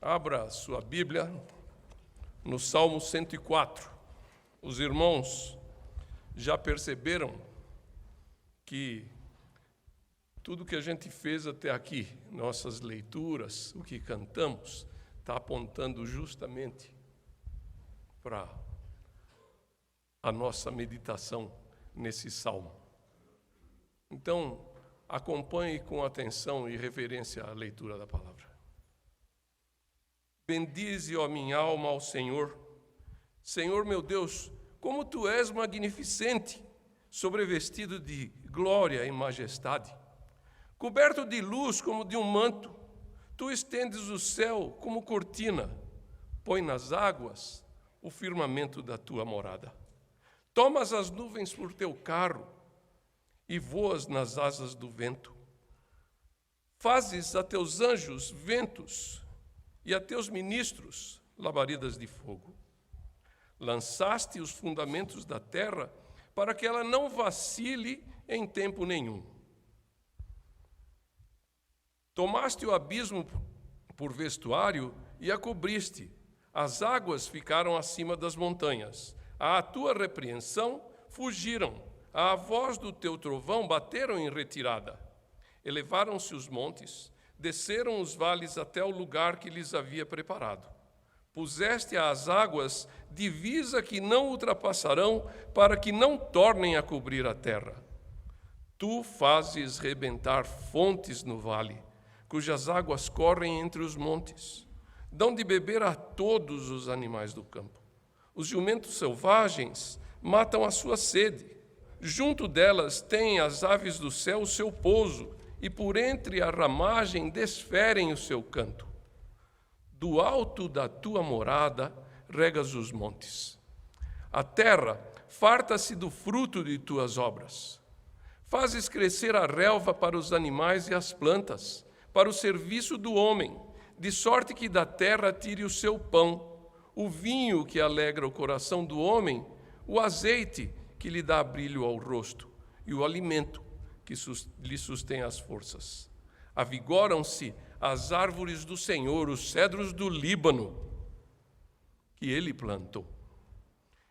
Abra sua Bíblia no Salmo 104. Os irmãos já perceberam que tudo que a gente fez até aqui, nossas leituras, o que cantamos, está apontando justamente para a nossa meditação nesse salmo. Então, acompanhe com atenção e reverência a leitura da palavra. Bendize, ó minha alma, ao Senhor. Senhor meu Deus, como tu és magnificente, sobrevestido de glória e majestade. Coberto de luz como de um manto, tu estendes o céu como cortina, põe nas águas o firmamento da tua morada. Tomas as nuvens por teu carro e voas nas asas do vento. Fazes a teus anjos ventos e a teus ministros labaredas de fogo. Lançaste os fundamentos da terra para que ela não vacile em tempo nenhum. Tomaste o abismo por vestuário e a cobriste. As águas ficaram acima das montanhas. À tua repreensão fugiram. À voz do teu trovão bateram em retirada. Elevaram-se os montes, desceram os vales até o lugar que lhes havia preparado. Puseste às águas divisa que não ultrapassarão, para que não tornem a cobrir a terra. Tu fazes rebentar fontes no vale, cujas águas correm entre os montes. Dão de beber a todos os animais do campo. Os jumentos selvagens matam a sua sede. Junto delas têm as aves do céu o seu pouso, e por entre a ramagem desferem o seu canto. Do alto da tua morada regas os montes. A terra farta-se do fruto de tuas obras. Fazes crescer a relva para os animais e as plantas, para o serviço do homem, de sorte que da terra tire o seu pão, o vinho que alegra o coração do homem, o azeite que lhe dá brilho ao rosto, e o alimento que lhe sustém as forças. Avigoram-se as árvores do Senhor, os cedros do Líbano, que ele plantou,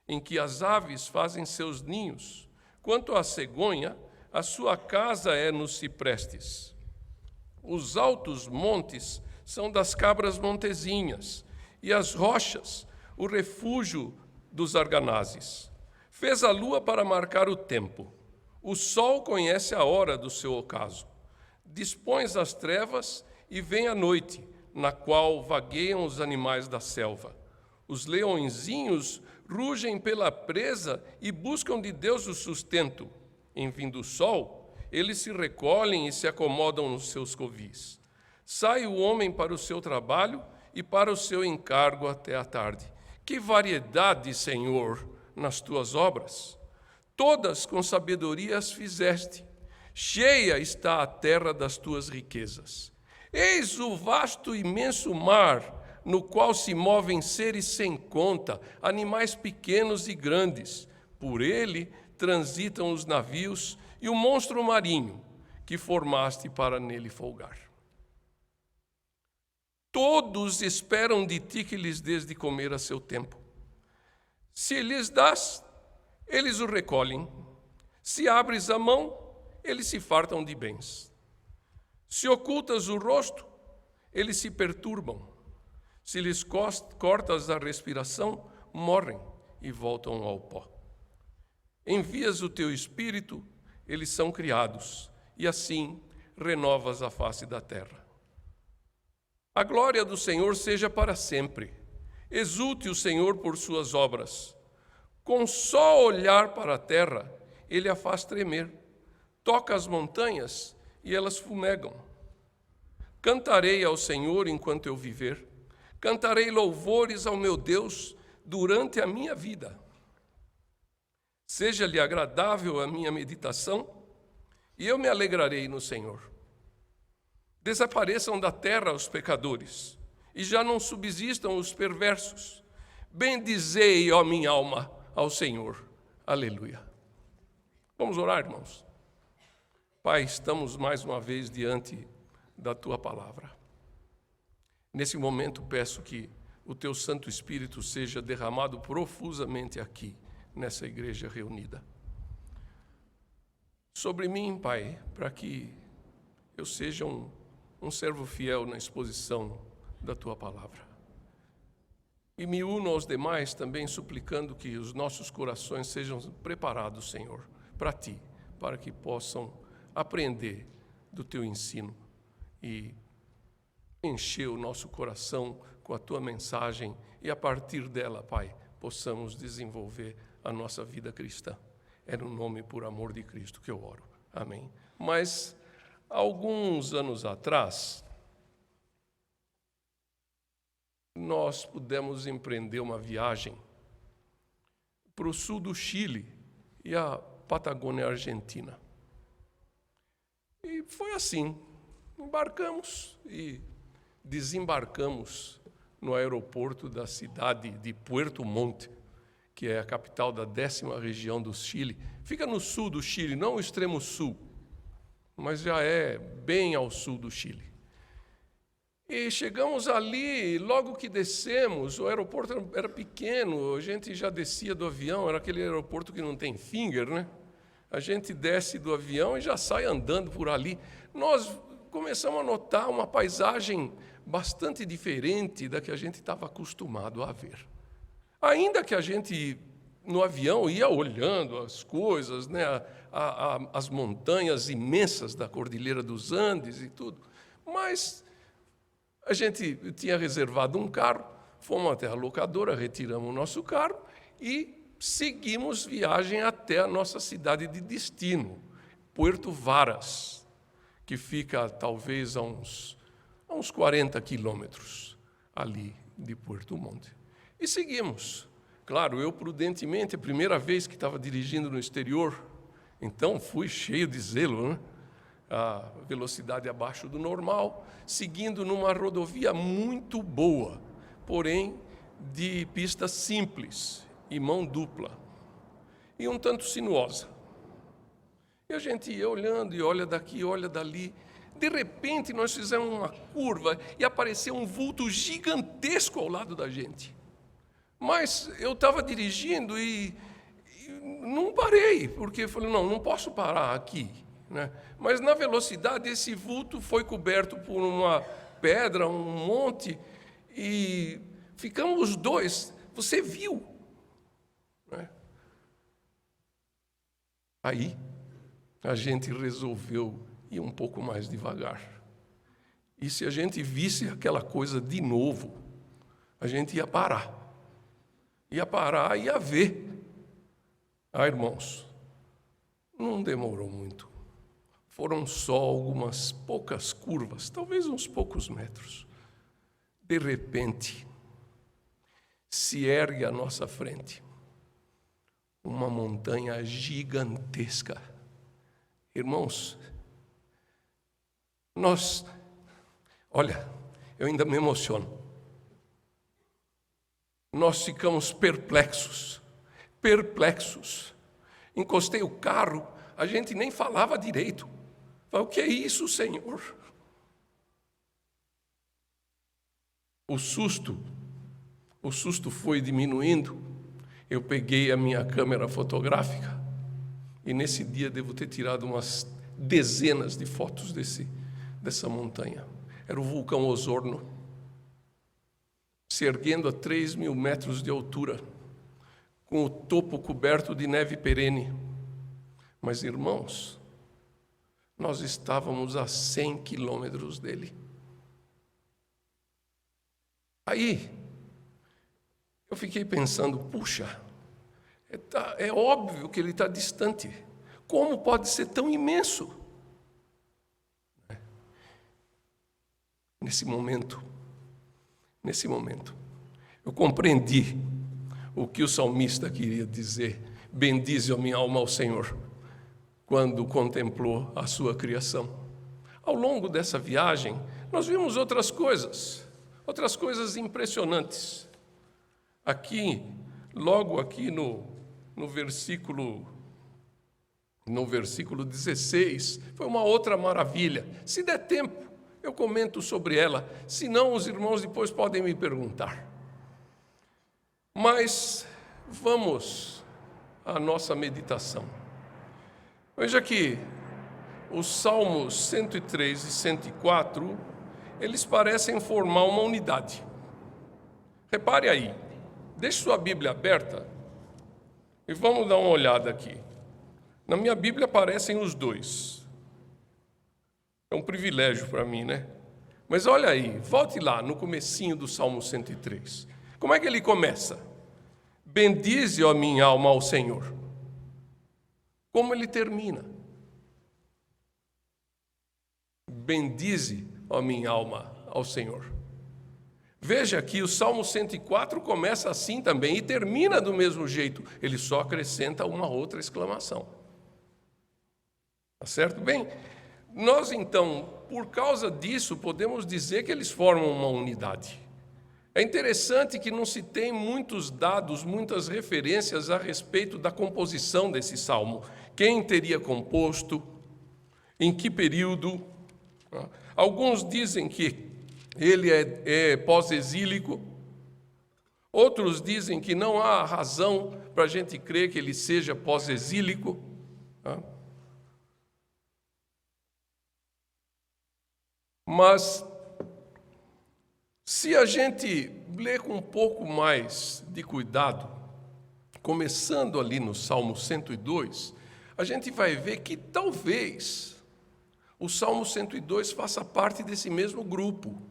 em que as aves fazem seus ninhos. Quanto à cegonha, a sua casa é nos ciprestes. Os altos montes são das cabras montezinhas, e as rochas, o refúgio dos arganazes. Fez a lua para marcar o tempo. O sol conhece a hora do seu ocaso. Dispões as trevas e vem a noite, na qual vagueiam os animais da selva. Os leõezinhos rugem pela presa e buscam de Deus o sustento. Em vindo o sol, eles se recolhem e se acomodam nos seus covis. Sai o homem para o seu trabalho e para o seu encargo até a tarde. Que variedade, Senhor, nas tuas obras! Todas com sabedoria as fizeste. Cheia está a terra das tuas riquezas. Eis o vasto e imenso mar, no qual se movem seres sem conta, animais pequenos e grandes. Por ele transitam os navios e o monstro marinho, que formaste para nele folgar. Todos esperam de ti que lhes dês de comer a seu tempo. Se lhes dás, eles o recolhem. Se abres a mão, eles se fartam de bens. Se ocultas o rosto, eles se perturbam. Se lhes cortas a respiração, morrem e voltam ao pó. Envias o teu espírito, eles são criados, e assim renovas a face da terra. A glória do Senhor seja para sempre. Exulte o Senhor por suas obras. Com só olhar para a terra, ele a faz tremer. Toca as montanhas e elas fumegam. Cantarei ao Senhor enquanto eu viver. Cantarei louvores ao meu Deus durante a minha vida. Seja-lhe agradável a minha meditação, e eu me alegrarei no Senhor. Desapareçam da terra os pecadores, e já não subsistam os perversos. Bendizei, ó minha alma, ao Senhor. Aleluia. Vamos orar, irmãos. Pai, estamos mais uma vez diante da Tua palavra. Nesse momento, peço que o teu Santo Espírito seja derramado profusamente aqui, nessa igreja reunida. Sobre mim, Pai, para que eu seja um servo fiel na exposição da tua palavra. E me uno aos demais também suplicando que os nossos corações sejam preparados, Senhor, para ti, para que possam aprender do teu ensino e encher o nosso coração com a tua mensagem e a partir dela, Pai, possamos desenvolver a nossa vida cristã. É no nome por amor de Cristo que eu oro. Amém. Mas, alguns anos atrás, nós pudemos empreender uma viagem para o sul do Chile e a Patagônia Argentina. E foi assim, embarcamos e desembarcamos no aeroporto da cidade de Puerto Montt, que é a capital da 10ª região do Chile. Fica no sul do Chile, não o extremo sul, mas já é bem ao sul do Chile. E chegamos ali, logo que descemos, o aeroporto era pequeno, a gente já descia do avião, era aquele aeroporto que não tem finger, né? A gente desce do avião e já sai andando por ali. Nós começamos a notar uma paisagem bastante diferente da que a gente estava acostumado a ver. Ainda que a gente, no avião, ia olhando as coisas, né? As montanhas imensas da Cordilheira dos Andes e tudo, mas a gente tinha reservado um carro, fomos até a locadora, retiramos o nosso carro e seguimos viagem até a nossa cidade de destino, Puerto Varas, que fica talvez a uns 40 quilômetros ali de Puerto Montt. E seguimos. Claro, eu prudentemente, a primeira vez que estava dirigindo no exterior, então fui cheio de zelo, né? A velocidade abaixo do normal, seguindo numa rodovia muito boa, porém de pista simples e mão dupla, e um tanto sinuosa. E a gente ia olhando, e olha daqui, olha dali. De repente, nós fizemos uma curva e apareceu um vulto gigantesco ao lado da gente. Mas eu estava dirigindo e não parei, porque eu falei, não posso parar aqui, né? Mas na velocidade esse vulto foi coberto por uma pedra, um monte, e ficamos os dois. Você viu? Né? Aí a gente resolveu ir um pouco mais devagar. E se a gente visse aquela coisa de novo, a gente ia parar. Ia ver. Irmãos, não demorou muito. Foram só algumas poucas curvas, talvez uns poucos metros. De repente, se ergue à nossa frente uma montanha gigantesca. Irmãos, olha, eu ainda me emociono. Nós ficamos perplexos. Encostei o carro, a gente nem falava direito. Falei, o que é isso, Senhor? O susto foi diminuindo. Eu peguei a minha câmera fotográfica e nesse dia devo ter tirado umas dezenas de fotos dessa montanha. Era o vulcão Osorno, se erguendo a 3.000 metros de altura, com o topo coberto de neve perene. Mas, irmãos, nós estávamos a 100 quilômetros dele. Aí, eu fiquei pensando, puxa, é óbvio que ele está distante. Como pode ser tão imenso? Nesse momento, eu compreendi o que o salmista queria dizer. Bendize a minha alma ao Senhor, quando contemplou a sua criação. Ao longo dessa viagem, nós vimos outras coisas impressionantes. Logo aqui no versículo 16, foi uma outra maravilha. Se der tempo, eu comento sobre ela, senão os irmãos depois podem me perguntar. Mas vamos à nossa meditação. Veja que os Salmos 103 e 104, eles parecem formar uma unidade. Repare aí, deixe sua Bíblia aberta e vamos dar uma olhada aqui. Na minha Bíblia aparecem os dois. É um privilégio para mim, né? Mas olha aí, volte lá no comecinho do Salmo 103. Como é que ele começa? Bendize, ó minha alma, ao Senhor. Como ele termina? Bendize, ó minha alma, ao Senhor. Veja que o Salmo 104 começa assim também e termina do mesmo jeito. Ele só acrescenta uma outra exclamação. Tá certo? Bem, nós então, por causa disso, podemos dizer que eles formam uma unidade. É interessante que não se tem muitos dados, muitas referências a respeito da composição desse salmo. Quem teria composto, em que período. Alguns dizem que ele é pós-exílico, outros dizem que não há razão para a gente crer que ele seja pós-exílico. Mas, se a gente ler com um pouco mais de cuidado, começando ali no Salmo 102, a gente vai ver que talvez o Salmo 102 faça parte desse mesmo grupo.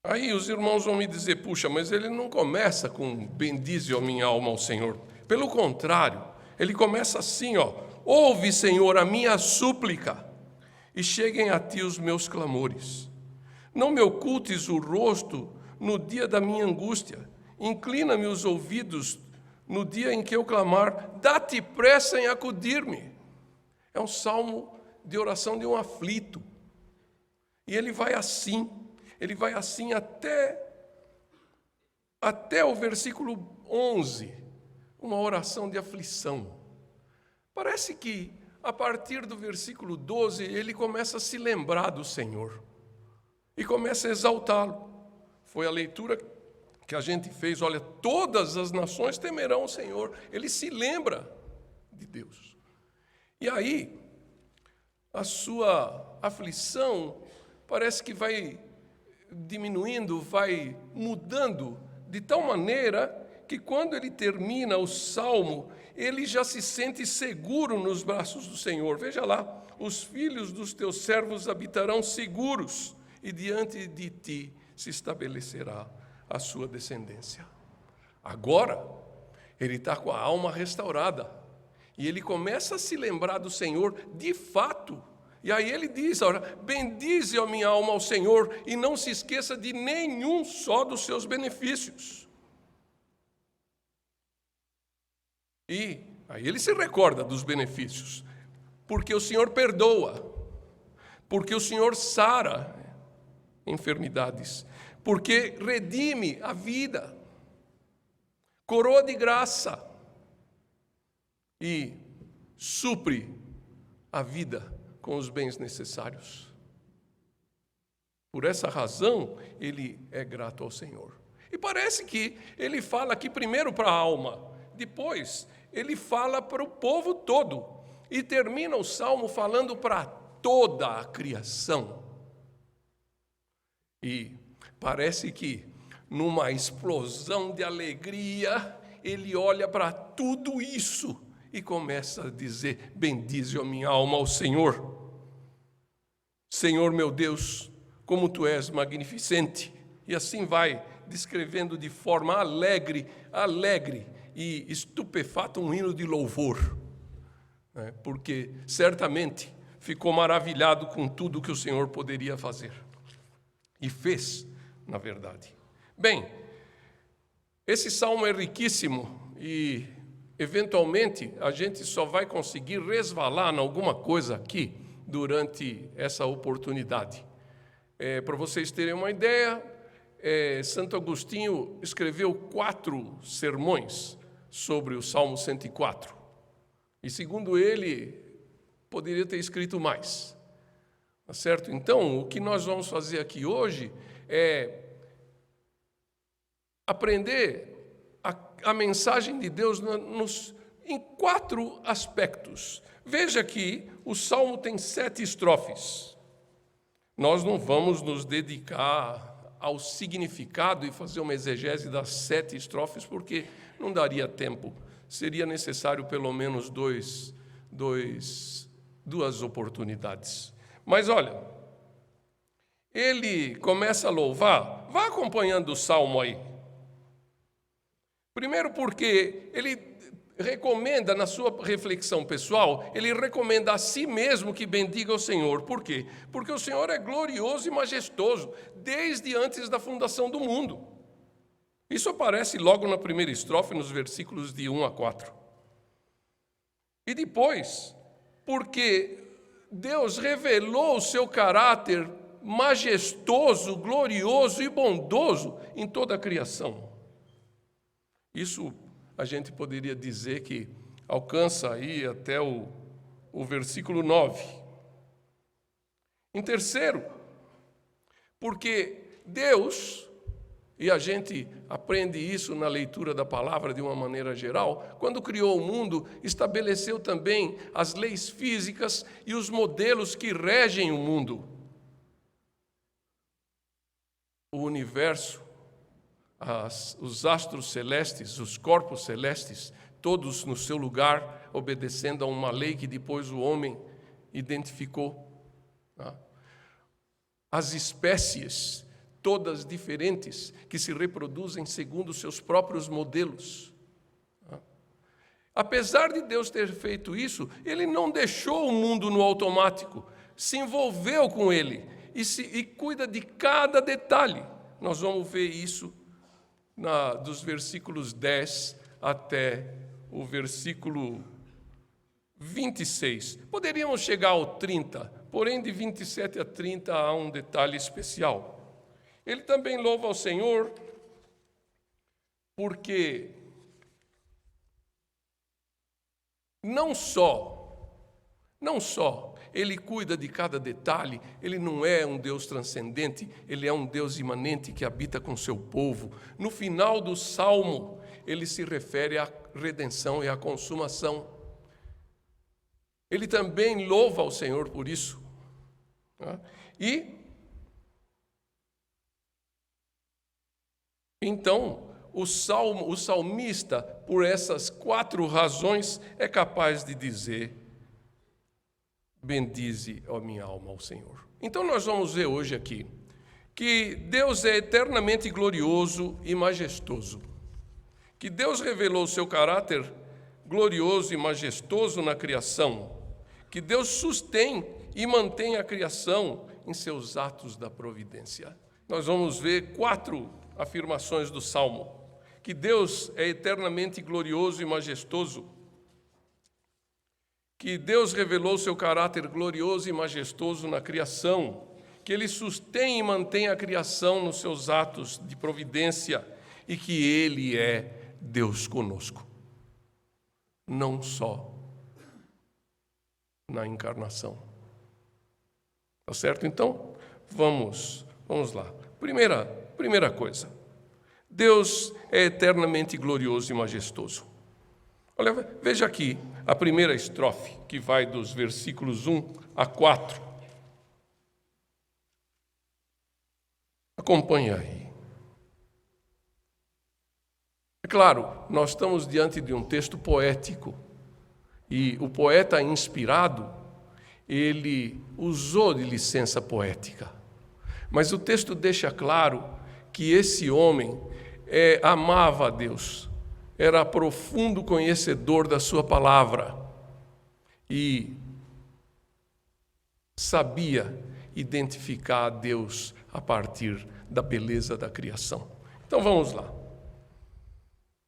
Aí os irmãos vão me dizer, puxa, mas ele não começa com bendize, ó minha alma, ao Senhor. Pelo contrário, ele começa assim, ó, ouve, Senhor, a minha súplica, e cheguem a ti os meus clamores. Não me ocultes o rosto no dia da minha angústia. Inclina-me os ouvidos no dia em que eu clamar. Dá-te pressa em acudir-me. É um salmo de oração de um aflito. E ele vai assim até o versículo 11, uma oração de aflição. Parece que a partir do versículo 12, ele começa a se lembrar do Senhor e começa a exaltá-lo. Foi a leitura que a gente fez, olha, todas as nações temerão o Senhor. Ele se lembra de Deus. E aí, a sua aflição parece que vai diminuindo, vai mudando, de tal maneira que quando ele termina o salmo, ele já se sente seguro nos braços do Senhor. Veja lá, os filhos dos teus servos habitarão seguros, e diante de ti se estabelecerá a sua descendência. Agora, ele está com a alma restaurada, e ele começa a se lembrar do Senhor de fato. E aí ele diz, olha, bendize a minha alma ao Senhor, e não se esqueça de nenhum só dos seus benefícios. E aí ele se recorda dos benefícios, porque o Senhor perdoa, porque o Senhor sara enfermidades, porque redime a vida, coroa de graça e supre a vida com os bens necessários. Por essa razão, ele é grato ao Senhor. E parece que ele fala aqui primeiro para a alma, depois ele fala para o povo todo, e termina o salmo falando para toda a criação. E parece que, numa explosão de alegria, ele olha para tudo isso e começa a dizer, bendize a minha alma ao Senhor. Senhor meu Deus, como tu és magnificente. E assim vai, descrevendo de forma alegre e estupefato um hino de louvor, né? Porque certamente ficou maravilhado com tudo que o Senhor poderia fazer. E fez, na verdade. Bem, esse salmo é riquíssimo e, eventualmente, a gente só vai conseguir resvalar em alguma coisa aqui durante essa oportunidade. Para vocês terem uma ideia, Santo Agostinho escreveu 4 sermões sobre o Salmo 104. E, segundo ele, poderia ter escrito mais. Tá certo? Então, o que nós vamos fazer aqui hoje é aprender a mensagem de Deus em 4 aspectos. Veja que o Salmo tem 7 estrofes. Nós não vamos nos dedicar ao significado e fazer uma exegese das 7 estrofes, porque não daria tempo. Seria necessário pelo menos duas oportunidades. Mas olha, ele começa a louvar. Vá acompanhando o Salmo aí. Primeiro porque ele recomenda, na sua reflexão pessoal, ele recomenda a si mesmo que bendiga o Senhor. Por quê? Porque o Senhor é glorioso e majestoso, desde antes da fundação do mundo. Isso aparece logo na primeira estrofe, nos versículos de 1 a 4. E depois, porque Deus revelou o seu caráter majestoso, glorioso e bondoso em toda a criação. Isso a gente poderia dizer que alcança aí até o versículo 9. Em terceiro, porque Deus, e a gente aprende isso na leitura da palavra de uma maneira geral, quando criou o mundo, estabeleceu também as leis físicas e os modelos que regem o mundo. O universo, os astros celestes, os corpos celestes, todos no seu lugar, obedecendo a uma lei que depois o homem identificou. As espécies, todas diferentes, que se reproduzem segundo os seus próprios modelos. Apesar de Deus ter feito isso, Ele não deixou o mundo no automático, se envolveu com ele e cuida de cada detalhe. Nós vamos ver isso dos versículos 10 até o versículo 26. Poderíamos chegar ao 30, porém de 27 a 30 há um detalhe especial. Ele também louva ao Senhor porque não só Ele cuida de cada detalhe, Ele não é um Deus transcendente, Ele é um Deus imanente que habita com seu povo. No final do Salmo, ele se refere à redenção e à consumação. Ele também louva ao Senhor por isso. E, então, o salmista, por essas 4 razões, é capaz de dizer: bendize, ó minha alma, ao Senhor. Então nós vamos ver hoje aqui que Deus é eternamente glorioso e majestoso. Que Deus revelou o seu caráter glorioso e majestoso na criação. Que Deus sustém e mantém a criação em seus atos da providência. Nós vamos ver 4 afirmações do Salmo. Que Deus é eternamente glorioso e majestoso. Que Deus revelou seu caráter glorioso e majestoso na criação, que Ele sustém e mantém a criação nos seus atos de providência e que Ele é Deus conosco, não só na encarnação. Tá certo? Então, vamos lá. Primeira coisa, Deus é eternamente glorioso e majestoso. Olha, veja aqui a primeira estrofe, que vai dos versículos 1 a 4. Acompanhe aí. É claro, nós estamos diante de um texto poético, e o poeta inspirado, ele usou de licença poética. Mas o texto deixa claro que esse homem amava a Deus, era profundo conhecedor da sua palavra e sabia identificar a Deus a partir da beleza da criação. Então vamos lá.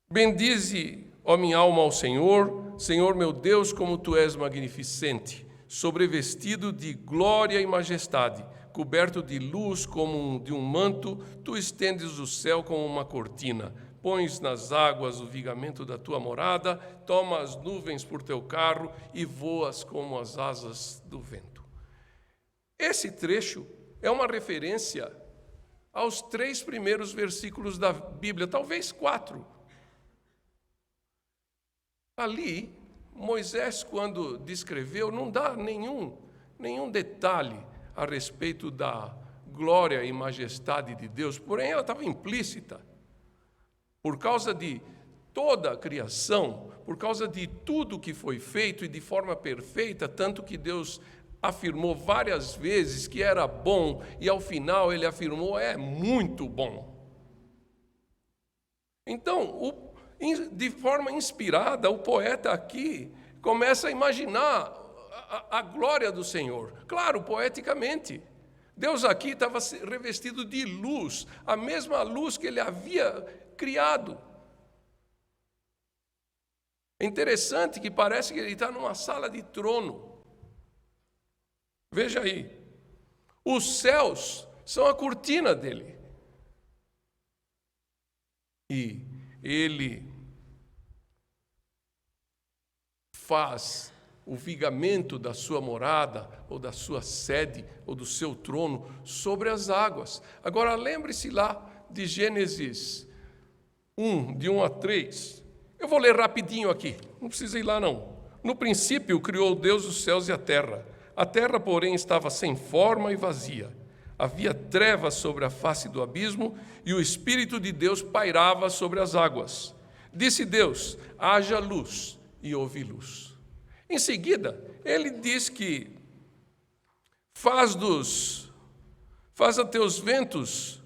Bendize, ó minha alma, ao Senhor, Senhor meu Deus, como tu és magnificente, sobrevestido de glória e majestade, coberto de luz como de um manto, tu estendes o céu como uma cortina. Pões nas águas o vigamento da tua morada, toma as nuvens por teu carro e voas como as asas do vento. Esse trecho é uma referência aos 3 primeiros versículos da Bíblia, talvez 4. Ali, Moisés, quando descreveu, não dá nenhum detalhe a respeito da glória e majestade de Deus, porém ela estava implícita. Por causa de toda a criação, por causa de tudo que foi feito e de forma perfeita, tanto que Deus afirmou várias vezes que era bom, e ao final ele afirmou, é muito bom. Então, de forma inspirada, o poeta aqui começa a imaginar a glória do Senhor. Claro, poeticamente. Deus aqui estava revestido de luz, a mesma luz que ele havia criado. É interessante que parece que ele está numa sala de trono. Veja aí, os céus são a cortina dele. E ele faz o vigamento da sua morada, ou da sua sede, ou do seu trono, sobre as águas. Agora, lembre-se lá de Gênesis 1, de 1 a 3. Eu vou ler rapidinho aqui, não precisa ir lá não. No princípio, criou Deus os céus e a terra. A terra, porém, estava sem forma e vazia. Havia trevas sobre a face do abismo, e o Espírito de Deus pairava sobre as águas. Disse Deus, haja luz, e houve luz. Em seguida, ele diz que faz a teus ventos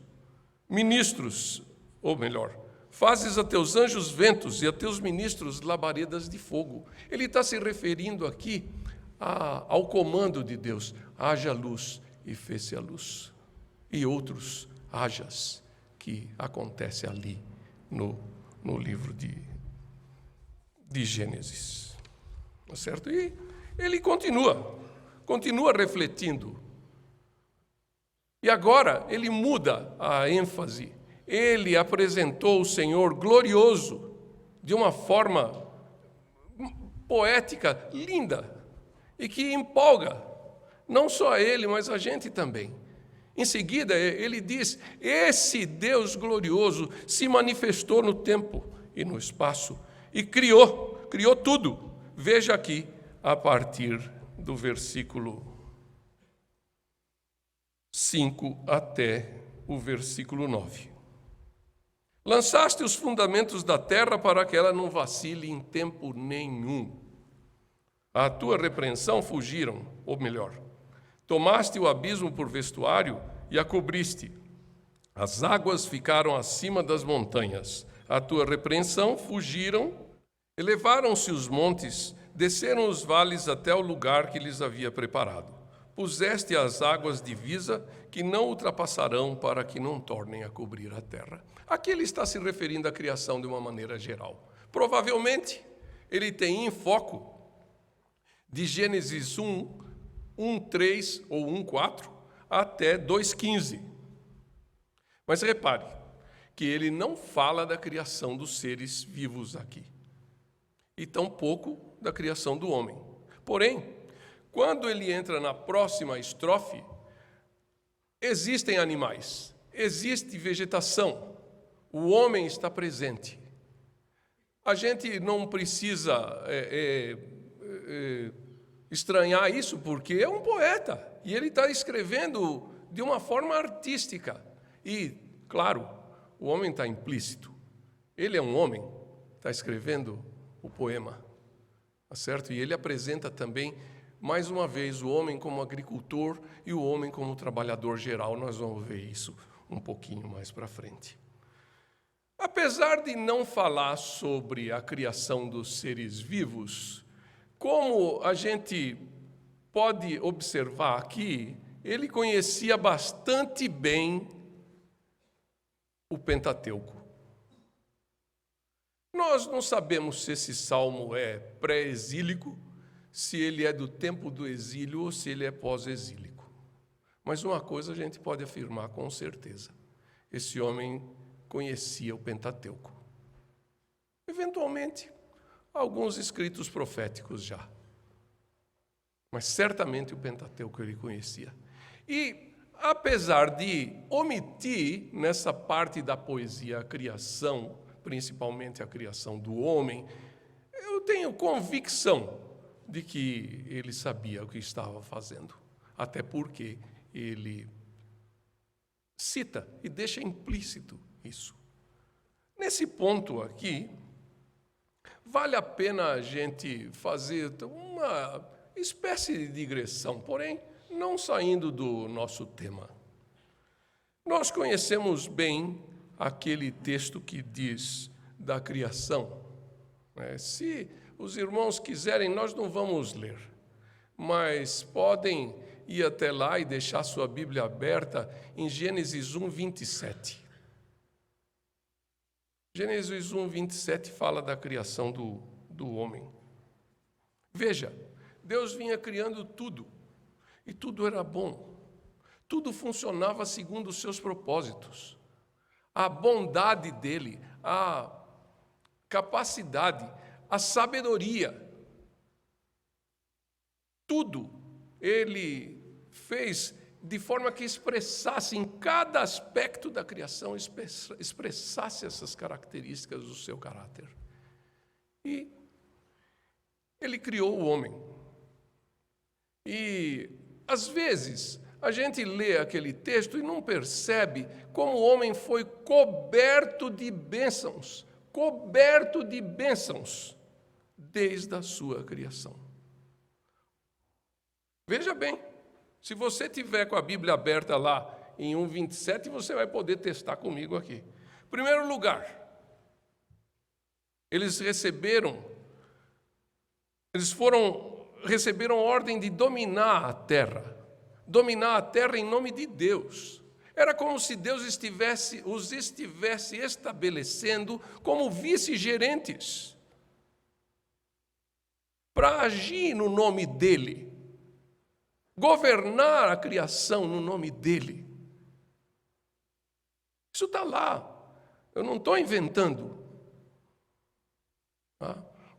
ministros, ou melhor, fazes a teus anjos ventos e a teus ministros labaredas de fogo. Ele está se referindo aqui ao comando de Deus, haja luz, e fez-se a luz. E outros hajas que acontece ali no livro de Gênesis. Certo? E ele continua refletindo. E agora ele muda a ênfase. Ele apresentou o Senhor glorioso de uma forma poética, linda, e que empolga, não só ele, mas a gente também. Em seguida, ele diz, esse Deus glorioso se manifestou no tempo e no espaço, e criou tudo. Veja aqui, a partir do versículo 5 até o versículo 9. Lançaste os fundamentos da terra para que ela não vacile em tempo nenhum. À tua repreensão fugiram, ou melhor, tomaste o abismo por vestuário e a cobriste. As águas ficaram acima das montanhas. À tua repreensão fugiram. Elevaram-se os montes, desceram os vales até o lugar que lhes havia preparado. Puseste as águas divisa, que não ultrapassarão, para que não tornem a cobrir a terra. Aqui ele está se referindo à criação de uma maneira geral. Provavelmente, ele tem em foco de Gênesis 1:3 ou 1:4 até 2:15. Mas repare que ele não fala da criação dos seres vivos aqui, e tampouco da criação do homem. Porém, quando ele entra na próxima estrofe, existem animais, existe vegetação, o homem está presente. A gente não precisa estranhar isso, porque é um poeta, e ele está escrevendo de uma forma artística. E, claro, o homem está implícito. Ele é um homem, está escrevendo o poema, tá certo? E ele apresenta também, mais uma vez, o homem como agricultor e o homem como trabalhador geral. Nós vamos ver isso um pouquinho mais para frente. Apesar de não falar sobre a criação dos seres vivos, como a gente pode observar aqui, ele conhecia bastante bem o Pentateuco. Nós não sabemos se esse salmo é pré-exílico, se ele é do tempo do exílio ou se ele é pós-exílico. Mas uma coisa a gente pode afirmar com certeza: esse homem conhecia o Pentateuco. Eventualmente, alguns escritos proféticos já. Mas certamente o Pentateuco ele conhecia. E, apesar de omitir nessa parte da poesia a criação, principalmente a criação do homem, eu tenho convicção de que ele sabia o que estava fazendo. Até porque ele cita e deixa implícito isso. Nesse ponto aqui, vale a pena a gente fazer uma espécie de digressão, porém, não saindo do nosso tema. Nós conhecemos bem aquele texto que diz da criação. Se os irmãos quiserem, nós não vamos ler, mas podem ir até lá e deixar sua Bíblia aberta em Gênesis 1, 27. Gênesis 1, 27 fala da criação do homem. Veja, Deus vinha criando tudo, e tudo era bom. Tudo funcionava segundo os seus propósitos. A bondade dele, a capacidade, a sabedoria, tudo ele fez de forma que expressasse em cada aspecto da criação, expressasse essas características do seu caráter. E ele criou o homem. E, às vezes, a gente lê aquele texto e não percebe como o homem foi coberto de bênçãos, desde a sua criação. Veja bem, se você tiver com a Bíblia aberta lá em 1:27, você vai poder testar comigo aqui. Em primeiro lugar, eles receberam ordem de dominar a terra em nome de Deus. Era como se Deus os estivesse estabelecendo como vice-gerentes para agir no nome dele, governar a criação no nome dele. Isso está lá, eu não estou inventando.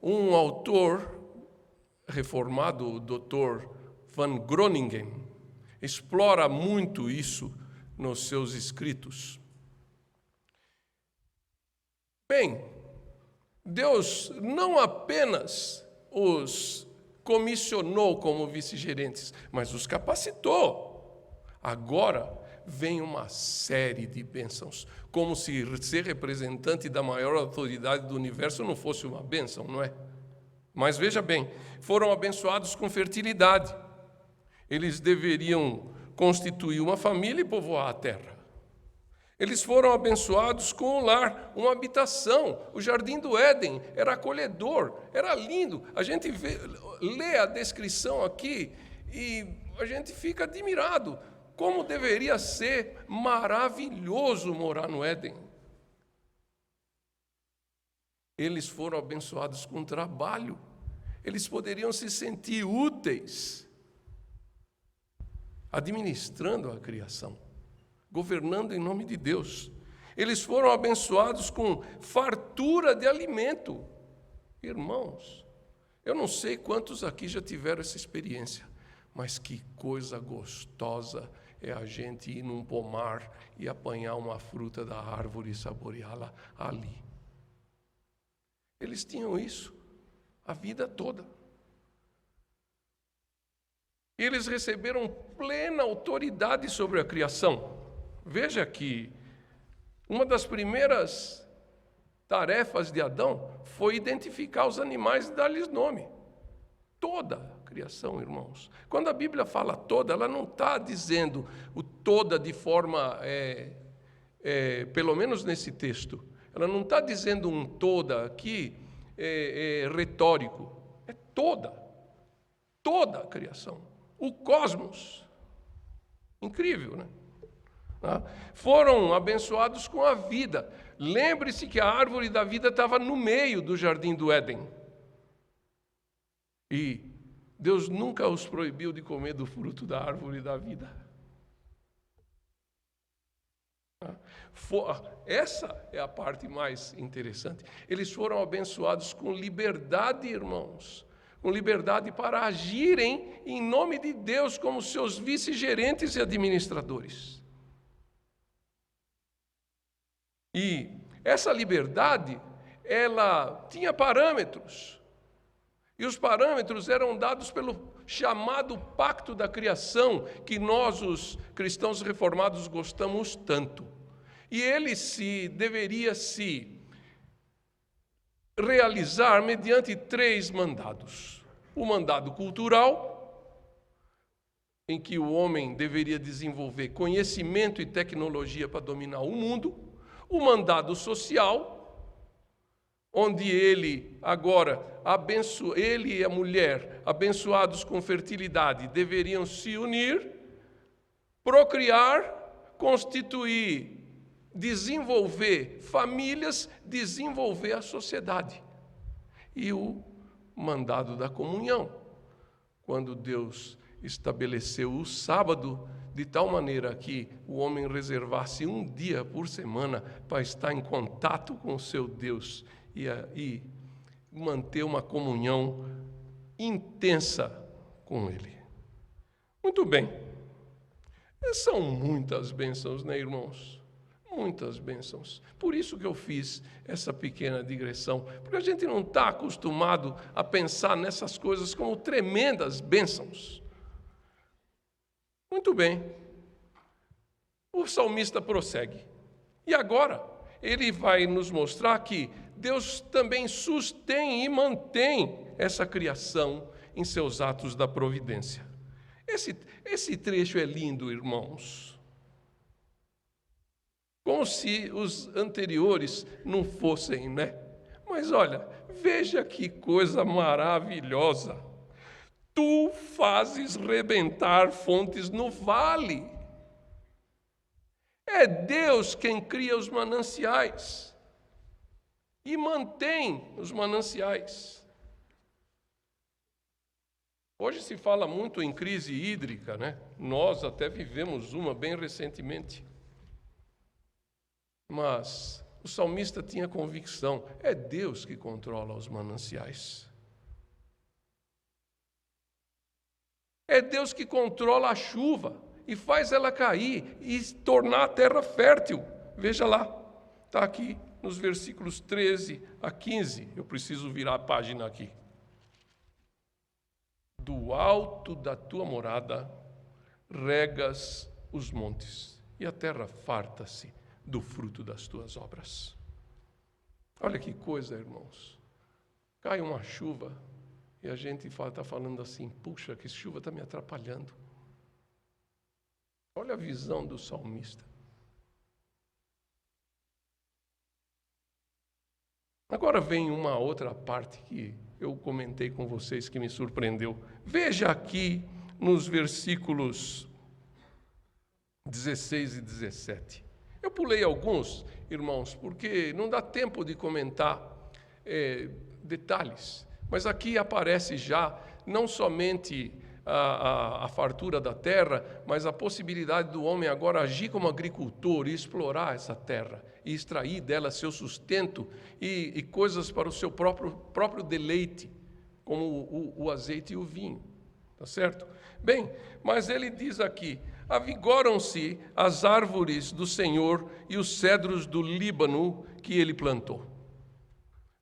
Um autor reformado, o Dr. Van Groningen, explora muito isso nos seus escritos. Bem, Deus não apenas os comissionou como vice-gerentes, mas os capacitou. Agora vem uma série de bênçãos, como se ser representante da maior autoridade do universo não fosse uma bênção, não é? Mas veja bem, foram abençoados com fertilidade. Eles deveriam constituir uma família e povoar a terra. Eles foram abençoados com um lar, uma habitação. O Jardim do Éden era acolhedor, era lindo. A gente lê a descrição aqui e a gente fica admirado. Como deveria ser maravilhoso morar no Éden. Eles foram abençoados com trabalho. Eles poderiam se sentir úteis, administrando a criação, governando em nome de Deus. Eles foram abençoados com fartura de alimento. Irmãos, eu não sei quantos aqui já tiveram essa experiência, mas que coisa gostosa é a gente ir num pomar e apanhar uma fruta da árvore e saboreá-la ali. Eles tinham isso a vida toda. Eles receberam plena autoridade sobre a criação. Veja que uma das primeiras tarefas de Adão foi identificar os animais e dar-lhes nome. Toda a criação, irmãos. Quando a Bíblia fala toda, ela não está dizendo o toda de forma, pelo menos nesse texto, ela não está dizendo um toda aqui retórico. É toda a criação. O cosmos. Incrível, né? Foram abençoados com a vida. Lembre-se que a árvore da vida estava no meio do jardim do Éden. E Deus nunca os proibiu de comer do fruto da árvore da vida. Essa é a parte mais interessante. Eles foram abençoados com liberdade, irmãos. com liberdade para agirem em nome de Deus como seus vice-gerentes e administradores. E essa liberdade, ela tinha parâmetros. E os parâmetros eram dados pelo chamado Pacto da Criação, que nós, os cristãos reformados, gostamos tanto. E ele deveria se realizar mediante 3 mandados. O mandado cultural, em que o homem deveria desenvolver conhecimento e tecnologia para dominar o mundo. O mandado social, onde ele e a mulher, abençoados com fertilidade, deveriam se unir, procriar, constituir, desenvolver famílias, desenvolver a sociedade. E o mandado da comunhão, quando Deus estabeleceu o sábado de tal maneira que o homem reservasse um dia por semana para estar em contato com o seu Deus e manter uma comunhão intensa com Ele. Muito bem. São muitas bênçãos, né, irmãos? Muitas bênçãos. Por isso que eu fiz essa pequena digressão, porque a gente não está acostumado a pensar nessas coisas como tremendas bênçãos. Muito bem. O salmista prossegue. E agora, ele vai nos mostrar que Deus também sustém e mantém essa criação em seus atos da providência. Esse trecho é lindo, irmãos. Como se os anteriores não fossem, né? Mas olha, veja que coisa maravilhosa. Tu fazes rebentar fontes no vale. É Deus quem cria os mananciais e mantém os mananciais. Hoje se fala muito em crise hídrica, né? Nós até vivemos uma bem recentemente. Mas o salmista tinha convicção, é Deus que controla os mananciais. É Deus que controla a chuva e faz ela cair e tornar a terra fértil. Veja lá, está aqui nos versículos 13 a 15. Eu preciso virar a página aqui. Do alto da tua morada regas os montes, e a terra farta-se do fruto das tuas obras. Olha que coisa, irmãos. Cai uma chuva e a gente está falando assim, puxa, que chuva está me atrapalhando. Olha a visão do salmista. Agora vem uma outra parte que eu comentei com vocês que me surpreendeu. Veja aqui nos versículos 16 e 17. Eu pulei alguns, irmãos, porque não dá tempo de comentar detalhes. Mas aqui aparece já não somente a fartura da terra, mas a possibilidade do homem agora agir como agricultor e explorar essa terra e extrair dela seu sustento e coisas para o seu próprio deleite, como o azeite e o vinho. Tá certo? Bem, mas ele diz aqui, avigoram-se as árvores do Senhor e os cedros do Líbano que ele plantou.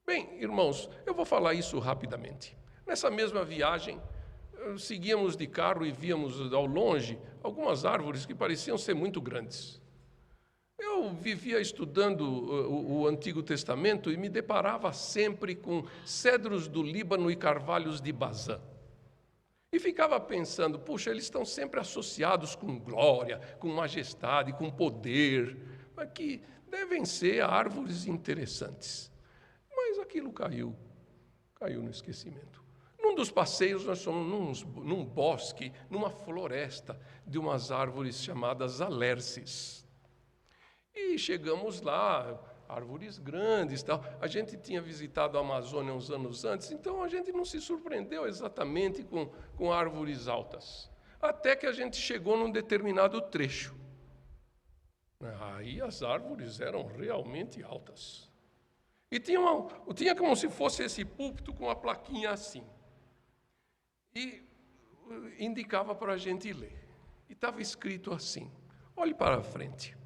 Bem, irmãos, eu vou falar isso rapidamente. Nessa mesma viagem, seguíamos de carro e víamos ao longe algumas árvores que pareciam ser muito grandes. Eu vivia estudando o Antigo Testamento e me deparava sempre com cedros do Líbano e carvalhos de Bazã. E ficava pensando, puxa, eles estão sempre associados com glória, com majestade, com poder, mas que devem ser árvores interessantes. Mas aquilo caiu no esquecimento. Num dos passeios, nós fomos num bosque, numa floresta de umas árvores chamadas alerces. E chegamos lá, árvores grandes e tal. A gente tinha visitado a Amazônia uns anos antes, então a gente não se surpreendeu exatamente com árvores altas. Até que a gente chegou num determinado trecho. Aí as árvores eram realmente altas. E tinha como se fosse esse púlpito com uma plaquinha assim. E indicava para a gente ler. E estava escrito assim, olhe para a frente.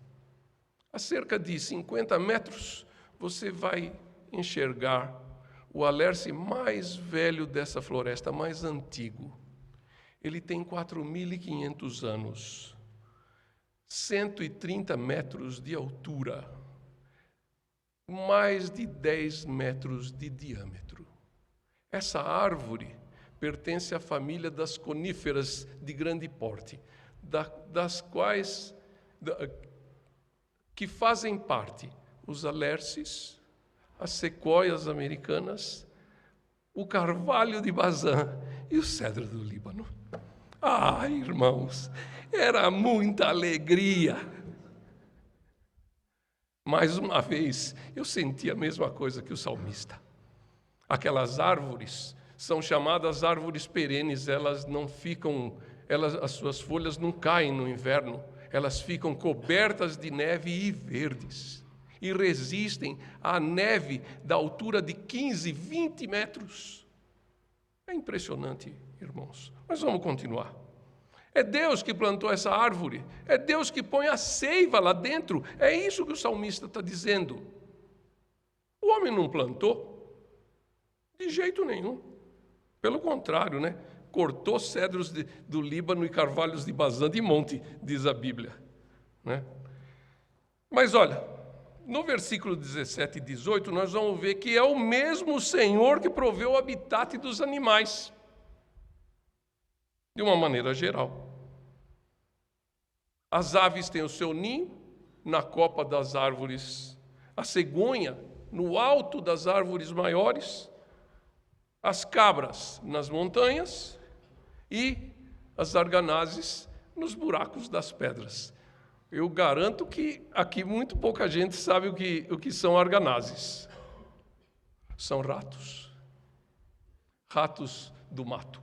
A cerca de 50 metros, você vai enxergar o alerce mais velho dessa floresta, mais antigo. Ele tem 4.500 anos, 130 metros de altura, mais de 10 metros de diâmetro. Essa árvore pertence à família das coníferas de grande porte, das quais que fazem parte os alerces, as sequoias americanas, o carvalho de Bazã e o cedro do Líbano. Ah, irmãos, era muita alegria. Mais uma vez, eu senti a mesma coisa que o salmista. Aquelas árvores são chamadas árvores perenes, elas não ficam, as suas folhas não caem no inverno, elas ficam cobertas de neve e verdes, e resistem à neve da altura de 15, 20 metros. É impressionante, irmãos. Mas vamos continuar. É Deus que plantou essa árvore, é Deus que põe a seiva lá dentro, é isso que o salmista está dizendo. O homem não plantou, de jeito nenhum. Pelo contrário, né? Cortou cedros do Líbano e carvalhos de Bazã de monte, diz a Bíblia. Né? Mas olha, no versículo 17 e 18, nós vamos ver que é o mesmo Senhor que proveu o habitat dos animais, de uma maneira geral. As aves têm o seu ninho na copa das árvores, a cegonha no alto das árvores maiores, as cabras nas montanhas e as arganazes nos buracos das pedras. Eu garanto que aqui muito pouca gente sabe o que são arganazes. São ratos. Ratos do mato.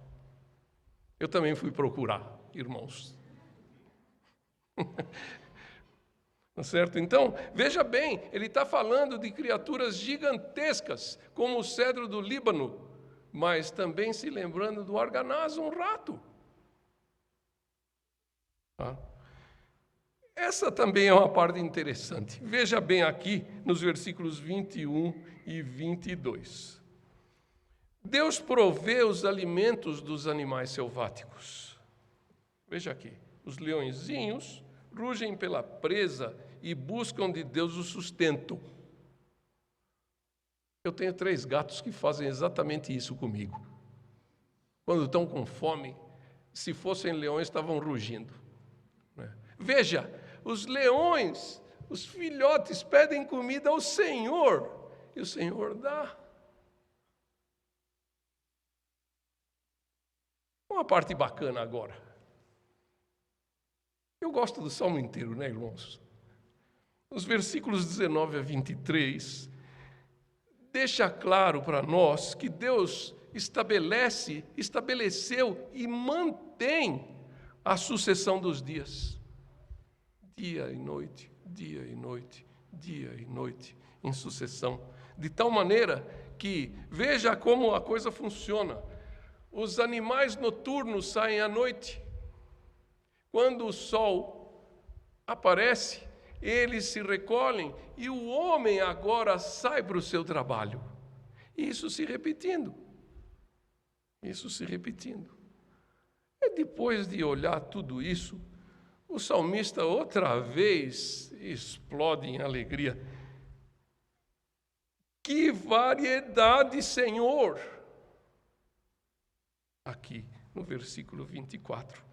Eu também fui procurar, irmãos. Tá certo? Então, veja bem, ele está falando de criaturas gigantescas, como o cedro do Líbano, mas também se lembrando do arganaz, um rato. Tá? Essa também é uma parte interessante. Veja bem aqui nos versículos 21 e 22. Deus provê os alimentos dos animais selváticos. Veja aqui, os leõezinhos rugem pela presa e buscam de Deus o sustento. Eu tenho 3 gatos que fazem exatamente isso comigo. Quando estão com fome, se fossem leões, estavam rugindo. Veja, os leões, os filhotes pedem comida ao Senhor, e o Senhor dá. Uma parte bacana agora. Eu gosto do salmo inteiro, né, irmãos? Os versículos 19 a 23 deixa claro para nós que Deus estabeleceu e mantém a sucessão dos dias. Dia e noite, dia e noite, dia e noite, em sucessão. De tal maneira que, veja como a coisa funciona. Os animais noturnos saem à noite. Quando o sol aparece, eles se recolhem e o homem agora sai para o seu trabalho. Isso se repetindo. Isso se repetindo. E depois de olhar tudo isso, o salmista outra vez explode em alegria. Que variedade, Senhor! Aqui no versículo 24.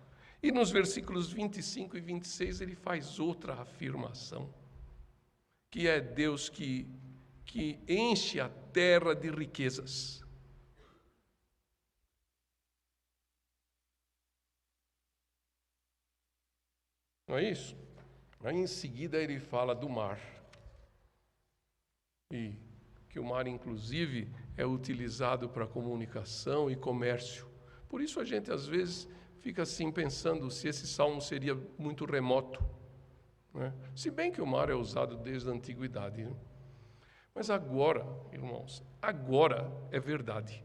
E nos versículos 25 e 26 ele faz outra afirmação, que é Deus que enche a terra de riquezas. Não é isso? Aí em seguida ele fala do mar. E que o mar, inclusive, é utilizado para comunicação e comércio. Por isso a gente, às vezes, fica assim pensando se esse salmo seria muito remoto. Né? Se bem que o mar é usado desde a antiguidade. Né? Mas agora, irmãos, agora é verdade.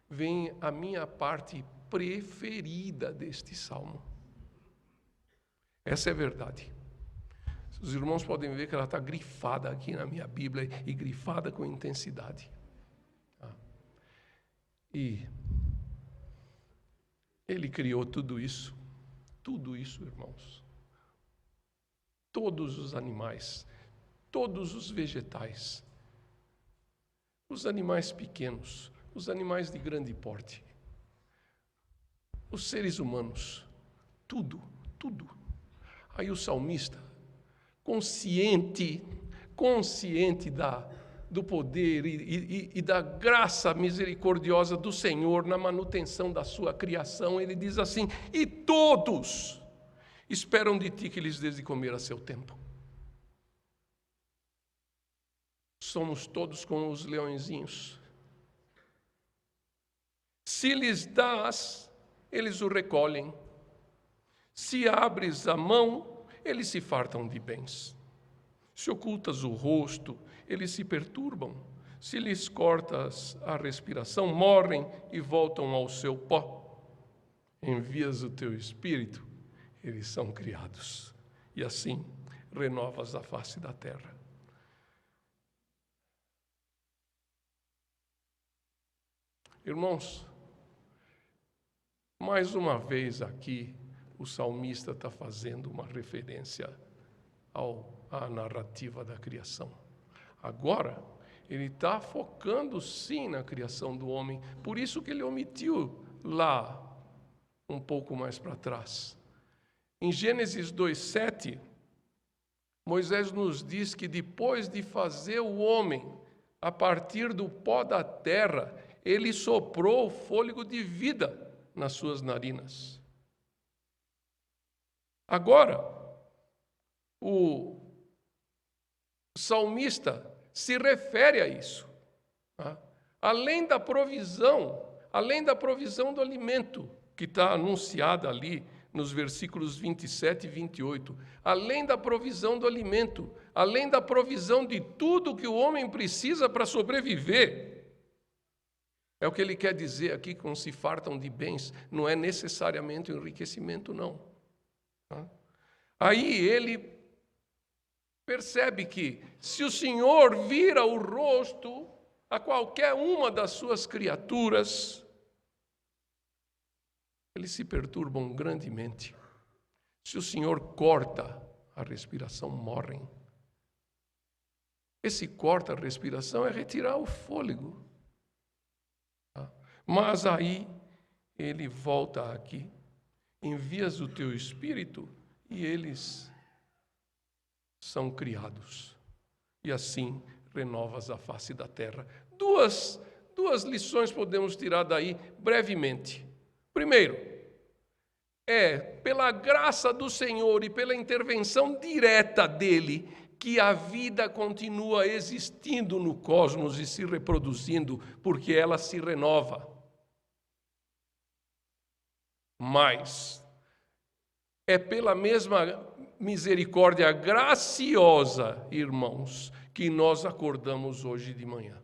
Vem a minha parte preferida deste salmo. Essa é a verdade. Os irmãos podem ver que ela está grifada aqui na minha Bíblia, e grifada com intensidade. E Ele criou tudo isso, irmãos. Todos os animais, todos os vegetais, os animais pequenos, os animais de grande porte, os seres humanos, tudo. Aí o salmista, consciente do poder e da graça misericordiosa do Senhor na manutenção da sua criação, ele diz assim: e todos esperam de ti que lhes dês de comer a seu tempo. Somos todos como os leõezinhos. Se lhes dás, eles o recolhem. Se abres a mão, eles se fartam de bens. Se ocultas o rosto, eles se perturbam. Se lhes cortas a respiração, morrem e voltam ao seu pó. Envias o teu espírito, eles são criados. E assim renovas a face da terra. Irmãos, mais uma vez aqui, o salmista está fazendo uma referência à narrativa da criação. Agora, ele está focando sim na criação do homem, por isso que ele omitiu lá, um pouco mais para trás. Em Gênesis 2:7, Moisés nos diz que depois de fazer o homem a partir do pó da terra, ele soprou o fôlego de vida nas suas narinas. Agora, o salmista se refere a isso. Além da provisão do alimento, que está anunciada ali nos versículos 27 e 28, além da provisão do alimento, além da provisão de tudo que o homem precisa para sobreviver, é o que ele quer dizer aqui com se fartam de bens, não é necessariamente o enriquecimento, não. Aí ele percebe que se o Senhor vira o rosto a qualquer uma das suas criaturas, eles se perturbam grandemente. Se o Senhor corta a respiração, morrem. Esse corta a respiração é retirar o fôlego. Mas aí ele volta aqui, envias o teu espírito e eles são criados. E assim renovas a face da terra. Duas lições podemos tirar daí brevemente. Primeiro, pela graça do Senhor e pela intervenção direta dele, que a vida continua existindo no cosmos e se reproduzindo, porque ela se renova. Mas é pela mesma misericórdia graciosa, irmãos, que nós acordamos hoje de manhã.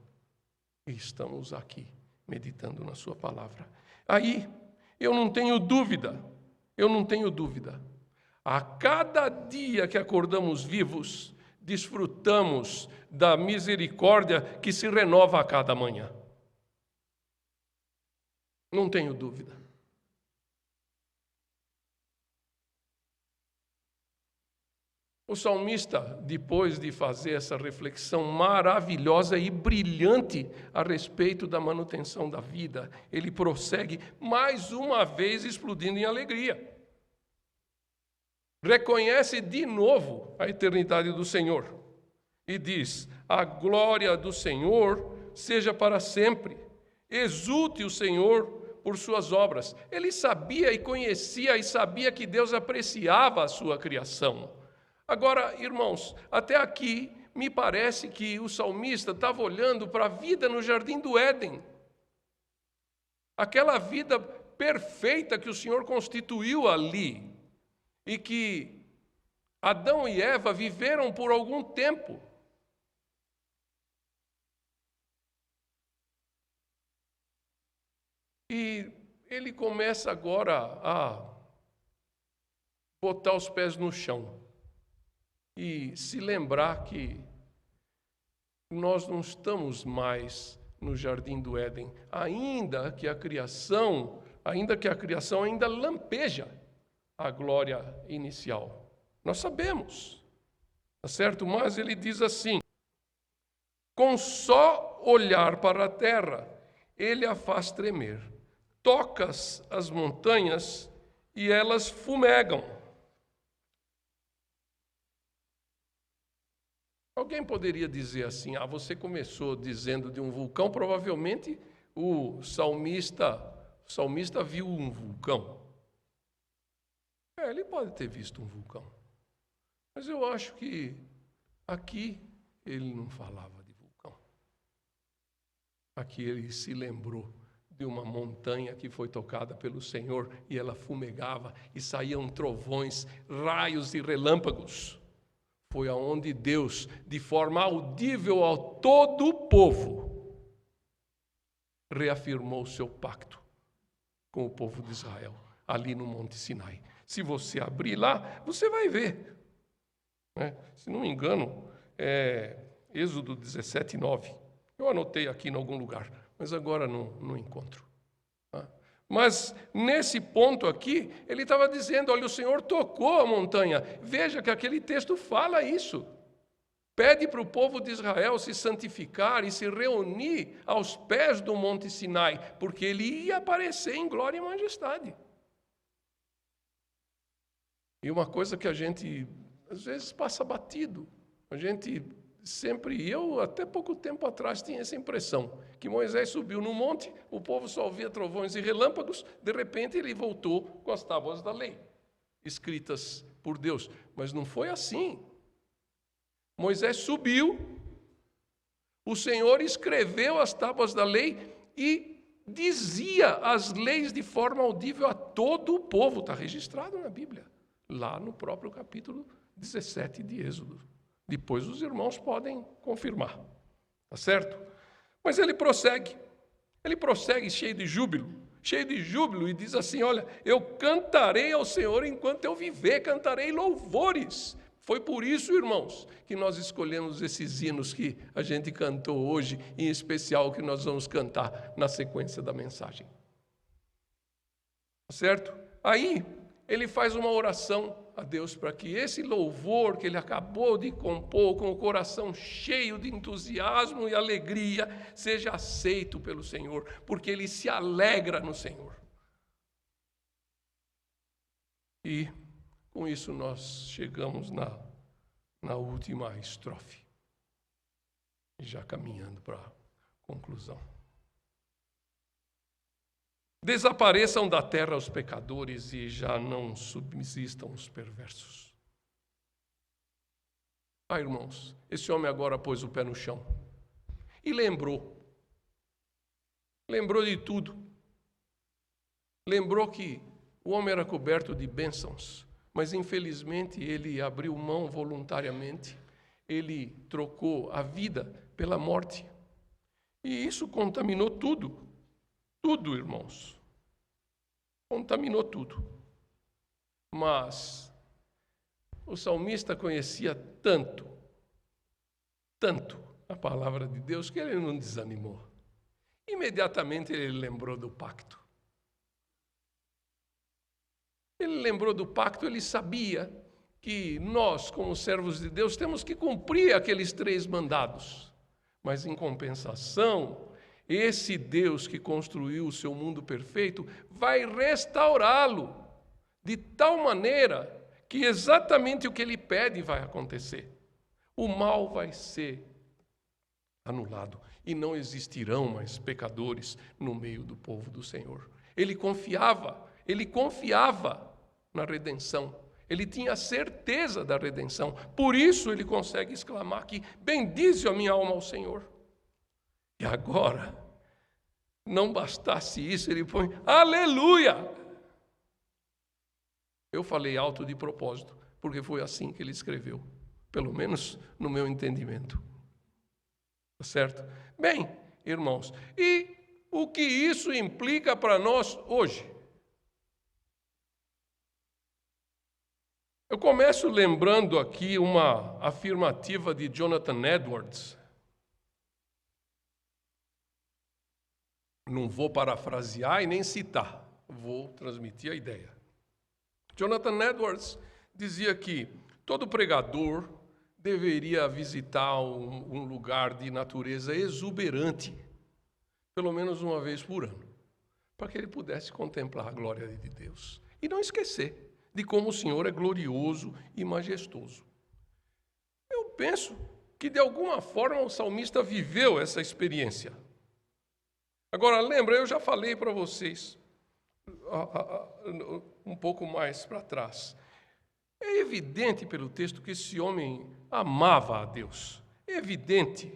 E estamos aqui, meditando na sua palavra. Aí, eu não tenho dúvida. A cada dia que acordamos vivos, desfrutamos da misericórdia que se renova a cada manhã. Não tenho dúvida. O salmista, depois de fazer essa reflexão maravilhosa e brilhante a respeito da manutenção da vida, ele prossegue mais uma vez explodindo em alegria. Reconhece de novo a eternidade do Senhor e diz: a glória do Senhor seja para sempre. Exulte o Senhor por suas obras. Ele sabia e conhecia e sabia que Deus apreciava a sua criação. Agora, irmãos, até aqui me parece que o salmista estava olhando para a vida no jardim do Éden. Aquela vida perfeita que o Senhor constituiu ali e que Adão e Eva viveram por algum tempo. E ele começa agora a botar os pés no chão e se lembrar que nós não estamos mais no jardim do Éden, ainda que a criação ainda lampeja a glória inicial. Nós sabemos, tá certo? Mas ele diz assim: com só olhar para a terra, ele a faz tremer. Tocas as montanhas e elas fumegam. Alguém poderia dizer assim: você começou dizendo de um vulcão, provavelmente o salmista viu um vulcão. Ele pode ter visto um vulcão. Mas eu acho que aqui ele não falava de vulcão. Aqui ele se lembrou de uma montanha que foi tocada pelo Senhor e ela fumegava e saíam trovões, raios e relâmpagos. Foi aonde Deus, de forma audível a todo o povo, reafirmou o seu pacto com o povo de Israel, ali no Monte Sinai. Se você abrir lá, você vai ver. Se não me engano, Êxodo 17:9. Eu anotei aqui em algum lugar, mas agora não encontro. Mas nesse ponto aqui, ele estava dizendo: olha, o Senhor tocou a montanha. Veja que aquele texto fala isso. Pede para o povo de Israel se santificar e se reunir aos pés do Monte Sinai, porque ele ia aparecer em glória e majestade. E uma coisa que a gente, às vezes, passa batido. A gente sempre, eu até pouco tempo atrás tinha essa impressão, que Moisés subiu no monte, o povo só ouvia trovões e relâmpagos, de repente ele voltou com as tábuas da lei, escritas por Deus. Mas não foi assim. Moisés subiu, o Senhor escreveu as tábuas da lei e dizia as leis de forma audível a todo o povo. Está registrado na Bíblia, lá no próprio capítulo 17 de Êxodo. Depois os irmãos podem confirmar, tá certo? Mas ele prossegue cheio de júbilo, e diz assim: olha, eu cantarei ao Senhor enquanto eu viver, cantarei louvores. Foi por isso, irmãos, que nós escolhemos esses hinos que a gente cantou hoje, em especial que nós vamos cantar na sequência da mensagem. Tá certo? Aí, ele faz uma oração a Deus para que esse louvor que ele acabou de compor, com o coração cheio de entusiasmo e alegria, seja aceito pelo Senhor, porque ele se alegra no Senhor. E com isso nós chegamos na última estrofe, já caminhando para a conclusão. Desapareçam da terra os pecadores e já não subsistam os perversos. Irmãos, esse homem agora pôs o pé no chão e lembrou de tudo. Lembrou que o homem era coberto de bênçãos, mas infelizmente ele abriu mão voluntariamente, ele trocou a vida pela morte. E isso contaminou tudo. Tudo, irmãos. Contaminou tudo. Mas o salmista conhecia tanto a palavra de Deus, que ele não desanimou. Imediatamente ele lembrou do pacto. Ele lembrou do pacto, ele sabia que nós, como servos de Deus, temos que cumprir aqueles 3 mandados. Mas, em compensação, esse Deus que construiu o seu mundo perfeito vai restaurá-lo de tal maneira que exatamente o que ele pede vai acontecer. O mal vai ser anulado e não existirão mais pecadores no meio do povo do Senhor. Ele confiava na redenção. Ele tinha certeza da redenção. Por isso ele consegue exclamar aqui: bendize a minha alma ao Senhor. E agora, não bastasse isso, ele põe aleluia. Eu falei alto de propósito, porque foi assim que ele escreveu, pelo menos no meu entendimento. Tá certo? Bem, irmãos, e o que isso implica para nós hoje? Eu começo lembrando aqui uma afirmativa de Jonathan Edwards. Não vou parafrasear e nem citar, vou transmitir a ideia. Jonathan Edwards dizia que todo pregador deveria visitar um lugar de natureza exuberante, pelo menos uma vez por ano, para que ele pudesse contemplar a glória de Deus e não esquecer de como o Senhor é glorioso e majestoso. Eu penso que, de alguma forma, o salmista viveu essa experiência. Agora, lembra, eu já falei para vocês, um pouco mais para trás, é evidente pelo texto que esse homem amava a Deus. É evidente.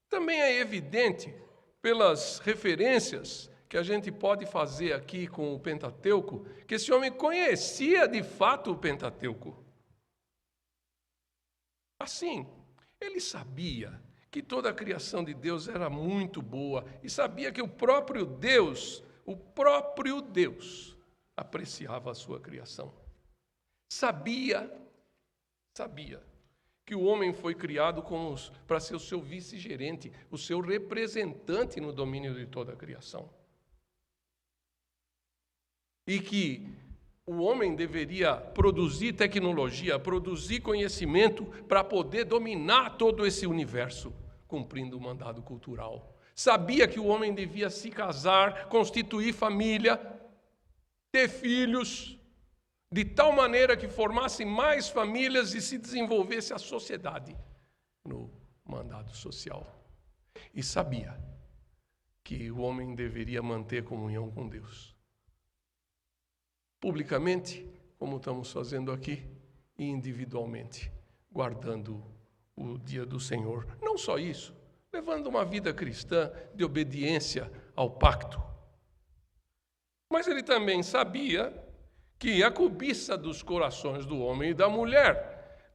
Também é evidente pelas referências que a gente pode fazer aqui com o Pentateuco, que esse homem conhecia de fato o Pentateuco. Assim, ele sabia que toda a criação de Deus era muito boa e sabia que o próprio Deus apreciava a sua criação. Sabia que o homem foi criado para ser o seu vice-gerente, o seu representante no domínio de toda a criação. E que o homem deveria produzir tecnologia, produzir conhecimento para poder dominar todo esse universo, cumprindo o mandado cultural. Sabia que o homem devia se casar, constituir família, ter filhos, de tal maneira que formasse mais famílias e se desenvolvesse a sociedade no mandado social. E sabia que o homem deveria manter comunhão com Deus. Publicamente, como estamos fazendo aqui, e individualmente, guardando o dia do Senhor. Não só isso, levando uma vida cristã de obediência ao pacto. Mas ele também sabia que a cobiça dos corações do homem e da mulher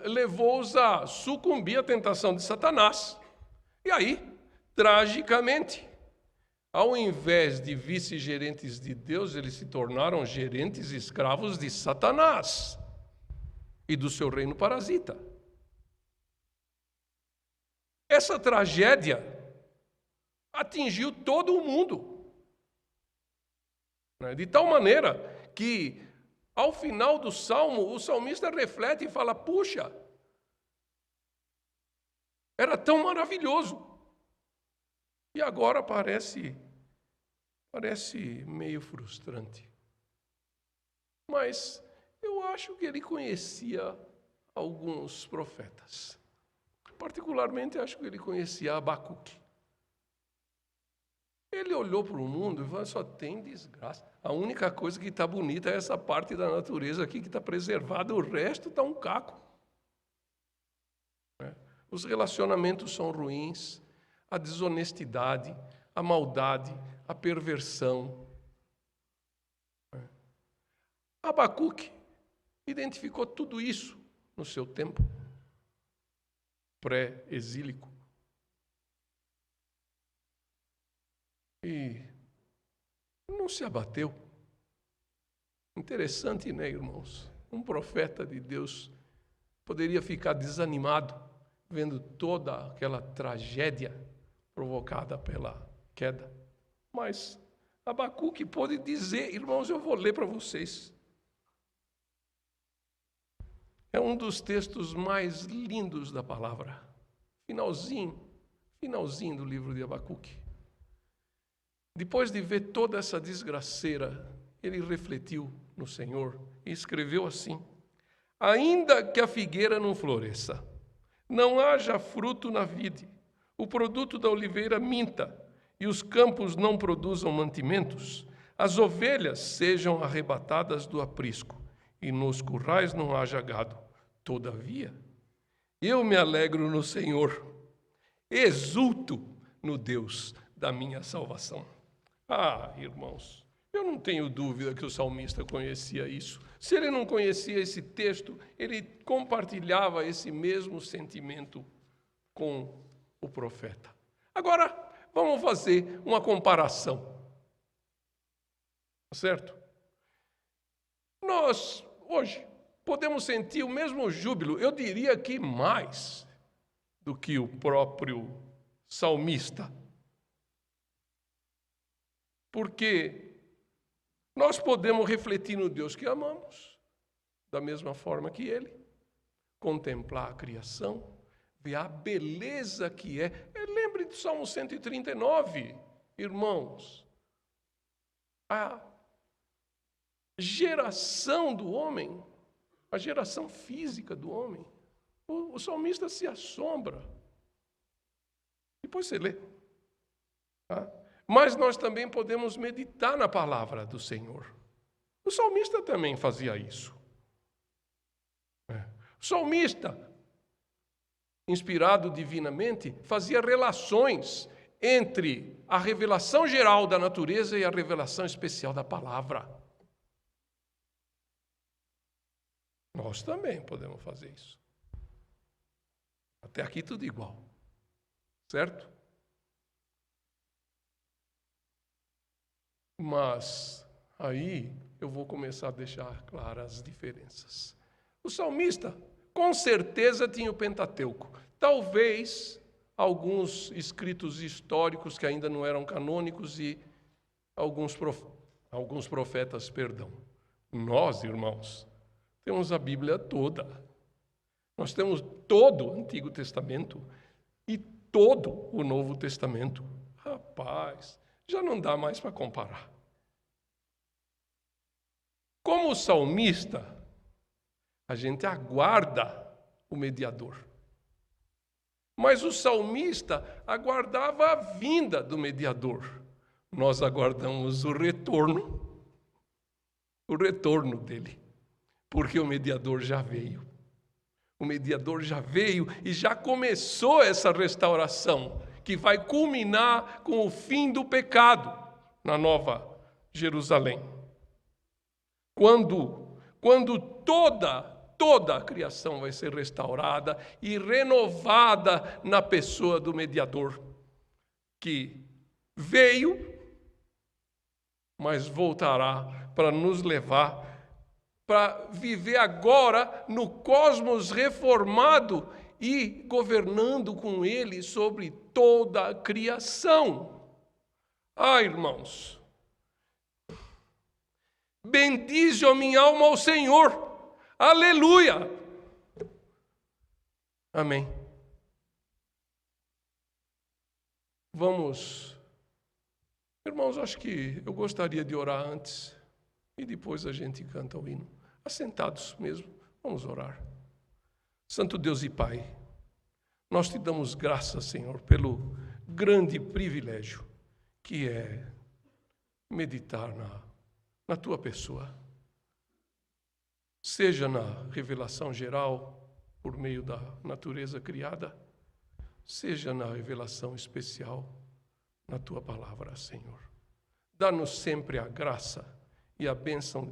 levou-os a sucumbir à tentação de Satanás. E aí, tragicamente, ao invés de vice-gerentes de Deus, eles se tornaram gerentes escravos de Satanás e do seu reino parasita. Essa tragédia atingiu todo o mundo. De tal maneira que, ao final do salmo, o salmista reflete e fala: puxa, era tão maravilhoso. E agora parece meio frustrante. Mas eu acho que ele conhecia alguns profetas. Particularmente, acho que ele conhecia Abacuque. Ele olhou para o mundo e falou: só tem desgraça. A única coisa que está bonita é essa parte da natureza aqui que está preservada, o resto está um caco. Os relacionamentos são ruins, a desonestidade, a maldade, a perversão. Abacuque identificou tudo isso no seu tempo pré-exílico. E não se abateu. Interessante, né, irmãos? Um profeta de Deus poderia ficar desanimado vendo toda aquela tragédia provocada pela queda. Mas Abacuque pôde dizer, irmãos, eu vou ler para vocês. É um dos textos mais lindos da palavra. Finalzinho do livro de Abacuque. Depois de ver toda essa desgraceira, ele refletiu no Senhor e escreveu assim: ainda que a figueira não floresça, não haja fruto na vide, o produto da oliveira minta, e os campos não produzam mantimentos, as ovelhas sejam arrebatadas do aprisco, e nos currais não haja gado. Todavia, eu me alegro no Senhor, exulto no Deus da minha salvação. Ah, irmãos, eu não tenho dúvida que o salmista conhecia isso. Se ele não conhecia esse texto, ele compartilhava esse mesmo sentimento com o profeta. Agora, vamos fazer uma comparação. Certo? Nós, hoje, podemos sentir o mesmo júbilo, eu diria que mais do que o próprio salmista. Porque nós podemos refletir no Deus que amamos, da mesma forma que Ele, contemplar a criação, ver a beleza que é. Lembre do Salmo 139, irmãos. A geração do homem, a geração física do homem, o salmista se assombra. Depois você lê. Tá? Mas nós também podemos meditar na palavra do Senhor. O salmista também fazia isso. O salmista, inspirado divinamente, fazia relações entre a revelação geral da natureza e a revelação especial da palavra. Nós também podemos fazer isso. Até aqui tudo igual. Certo? Mas aí eu vou começar a deixar claras as diferenças. O salmista, com certeza, tinha o Pentateuco. Talvez alguns escritos históricos que ainda não eram canônicos e alguns profetas, perdão. Nós, irmãos, temos a Bíblia toda. Nós temos todo o Antigo Testamento e todo o Novo Testamento. Rapaz, já não dá mais para comparar. Como o salmista, a gente aguarda o mediador. Mas o salmista aguardava a vinda do mediador. Nós aguardamos o retorno dele, porque o mediador já veio. O mediador já veio e já começou essa restauração, que vai culminar com o fim do pecado na Nova Jerusalém. Quando toda a criação vai ser restaurada e renovada na pessoa do mediador, que veio, mas voltará para nos levar para viver agora no cosmos reformado e governando com ele sobre toda a criação. Ah, irmãos, bendize a minha alma ao Senhor, aleluia, amém. Vamos, irmãos, acho que eu gostaria de orar antes e depois a gente canta o hino. Assentados mesmo, vamos orar. Santo Deus e Pai, nós te damos graças, Senhor, pelo grande privilégio que é meditar na tua pessoa. Seja na revelação geral, por meio da natureza criada, seja na revelação especial, na tua palavra, Senhor. Dá-nos sempre a graça e a bênção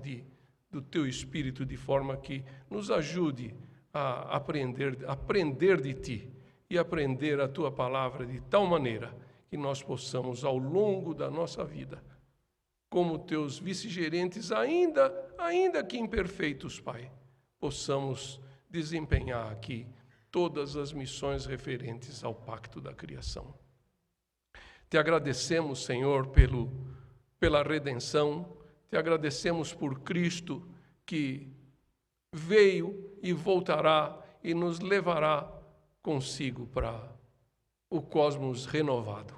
do teu Espírito, de forma que nos ajude a aprender de ti e aprender a tua palavra de tal maneira que nós possamos, ao longo da nossa vida, como teus vice-gerentes, ainda que imperfeitos, Pai, possamos desempenhar aqui todas as missões referentes ao pacto da criação. Te agradecemos, Senhor, pela redenção. Te agradecemos por Cristo, que veio e voltará e nos levará consigo para o cosmos renovado.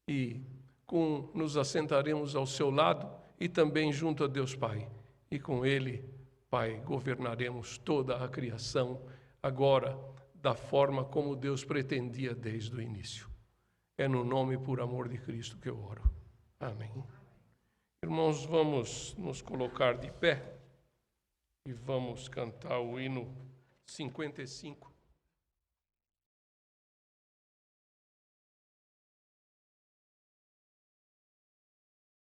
E nos assentaremos ao seu lado e também junto a Deus Pai. E com Ele, Pai, governaremos toda a criação, agora da forma como Deus pretendia desde o início. É no nome e por amor de Cristo que eu oro. Amém. Irmãos, vamos nos colocar de pé e vamos cantar o hino 55.